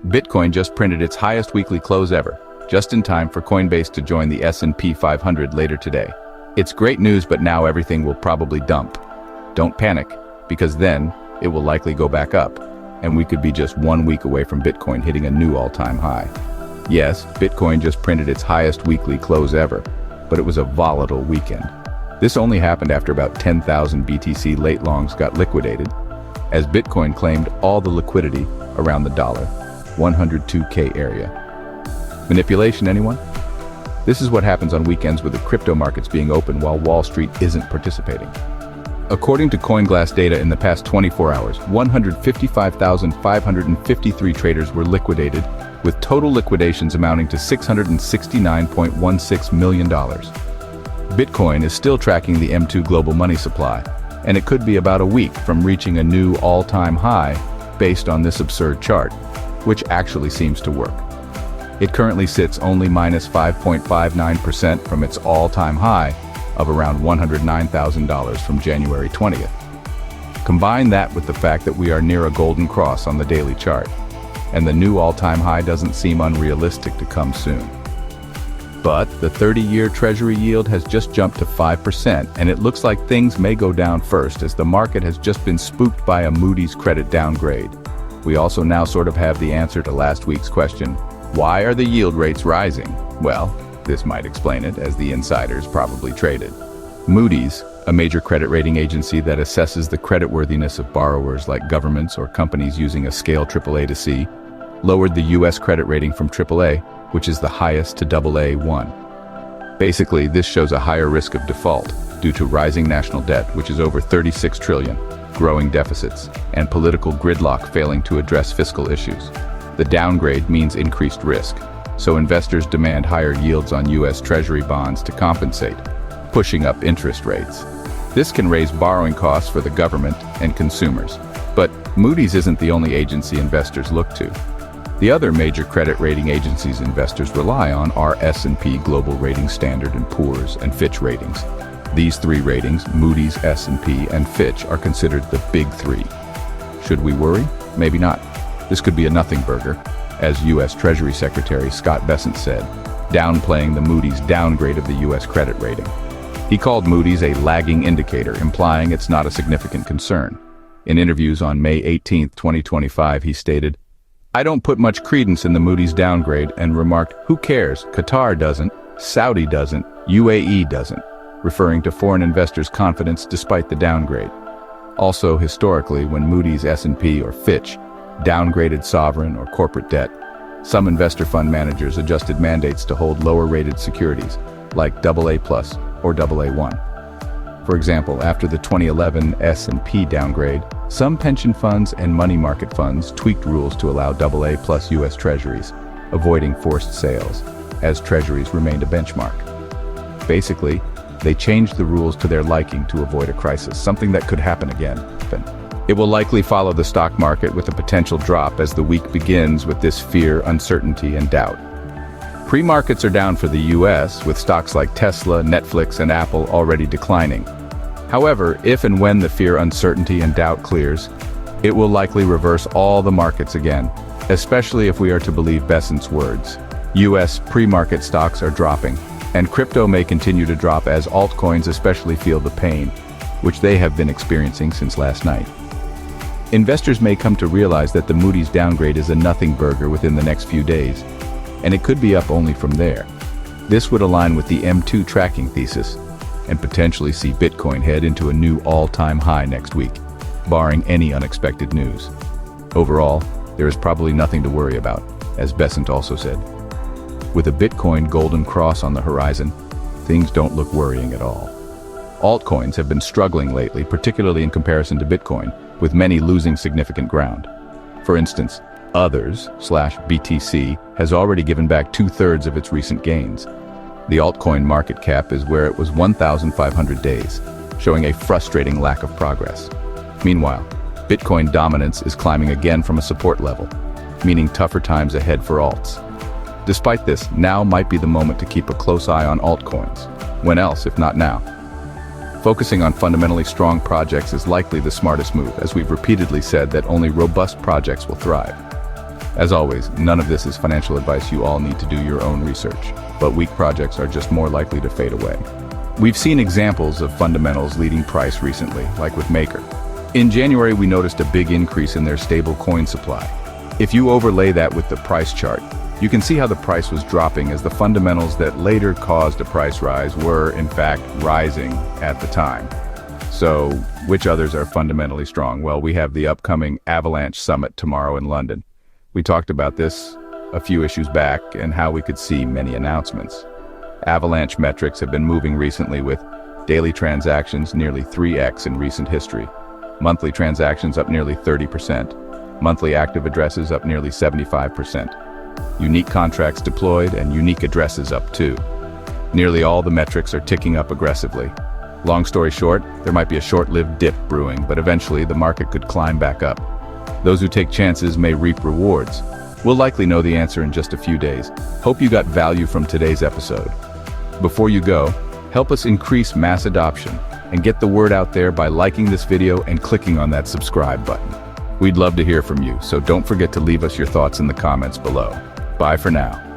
Bitcoin just printed its highest weekly close ever, just in time for Coinbase to join the S&P 500 later today. It's great news, but now everything will probably dump. Don't panic, because then it will likely go back up, and we could be just 1 week away from Bitcoin hitting a new all-time high. Yes, Bitcoin just printed its highest weekly close ever, but it was a volatile weekend. This only happened after about 10,000 BTC late longs got liquidated, as Bitcoin claimed all the liquidity around the $102K area. Manipulation, anyone? This is what happens on weekends with the crypto markets being open while Wall Street isn't participating. According to CoinGlass data, in the past 24 hours, 155,553 traders were liquidated, with total liquidations amounting to $669.16 million. Bitcoin is still tracking the M2 global money supply, and it could be about a week from reaching a new all-time high based on this absurd chart, which actually seems to work. It currently sits only minus 5.59% from its all-time high of around $109,000 from January 20th. Combine that with the fact that we are near a golden cross on the daily chart, and the new all-time high doesn't seem unrealistic to come soon. But the 30-year Treasury yield has just jumped to 5%, and it looks like things may go down first, as the market has just been spooked by a Moody's credit downgrade. We also now sort of have the answer to last week's question: why are the yield rates rising? Well, this might explain it, as the insiders probably traded. Moody's, a major credit rating agency that assesses the creditworthiness of borrowers like governments or companies using a scale AAA to C, lowered the U.S. credit rating from AAA, which is the highest, to AA1. Basically, this shows a higher risk of default due to rising national debt, which is over $36 trillion, growing deficits, and political gridlock failing to address fiscal issues. The downgrade means increased risk, so investors demand higher yields on U.S. Treasury bonds to compensate, pushing up interest rates. This can raise borrowing costs for the government and consumers. But Moody's isn't the only agency investors look to. The other major credit rating agencies investors rely on are S&P Global Ratings, Standard & Poor's, and Fitch Ratings. These three ratings, Moody's, S&P, and Fitch, are considered the big three. Should we worry? Maybe not. This could be a nothing burger, as U.S. Treasury Secretary Scott Bessent said, downplaying the Moody's downgrade of the U.S. credit rating. He called Moody's a lagging indicator, implying it's not a significant concern. In interviews on May 18, 2025, he stated, "I don't put much credence in the Moody's downgrade," and remarked, "Who cares? Qatar doesn't, Saudi doesn't, UAE doesn't," referring to foreign investors' confidence despite the downgrade. Also, historically, when Moody's, S&P, or Fitch downgraded sovereign or corporate debt, some investor fund managers adjusted mandates to hold lower-rated securities, like AA+ or AA1. For example, after the 2011 S&P downgrade, some pension funds and money market funds tweaked rules to allow AA+ U.S. Treasuries, avoiding forced sales, as Treasuries remained a benchmark. Basically, they changed the rules to their liking to avoid a crisis, something that could happen again. It will likely follow the stock market with a potential drop as the week begins with this fear, uncertainty, and doubt. Pre-markets are down for the U.S., with stocks like Tesla, Netflix, and Apple already declining. However, if and when the fear, uncertainty, and doubt clears, it will likely reverse all the markets again, especially if we are to believe Bessent's words. U.S. pre-market stocks are dropping, and crypto may continue to drop as altcoins especially feel the pain, which they have been experiencing since last night. Investors may come to realize that the Moody's downgrade is a nothing burger within the next few days, and it could be up only from there. This would align with the M2 tracking thesis, and potentially see Bitcoin head into a new all-time high next week, barring any unexpected news. Overall, there is probably nothing to worry about, as Bessent also said. With a Bitcoin golden cross on the horizon, things don't look worrying at all. Altcoins have been struggling lately, particularly in comparison to Bitcoin, with many losing significant ground. For instance, Others/BTC has already given back 2/3 of its recent gains. The altcoin market cap is where it was 1,500 days, showing a frustrating lack of progress. Meanwhile, Bitcoin dominance is climbing again from a support level, meaning tougher times ahead for alts. Despite this, now might be the moment to keep a close eye on altcoins. When else, if not now? Focusing on fundamentally strong projects is likely the smartest move, as we've repeatedly said that only robust projects will thrive. As always, none of this is financial advice. You all need to do your own research, but weak projects are just more likely to fade away. We've seen examples of fundamentals leading price recently, like with Maker. In January, we noticed a big increase in their stable coin supply. If you overlay that with the price chart, you can see how the price was dropping as the fundamentals that later caused a price rise were, in fact, rising at the time. So, which others are fundamentally strong? Well, we have the upcoming Avalanche Summit tomorrow in London. We talked about this a few issues back and how we could see many announcements. Avalanche metrics have been moving recently with daily transactions nearly 3x in recent history, monthly transactions up nearly 30%, monthly active addresses up nearly 75%, unique contracts deployed and unique addresses up too. Nearly all the metrics are ticking up aggressively. Long story short, there might be a short-lived dip brewing, but eventually the market could climb back up. Those who take chances may reap rewards. We'll likely know the answer in just a few days. Hope you got value from today's episode. Before you go, help us increase mass adoption and get the word out there by liking this video and clicking on that subscribe button. We'd love to hear from you, so don't forget to leave us your thoughts in the comments below. Bye for now.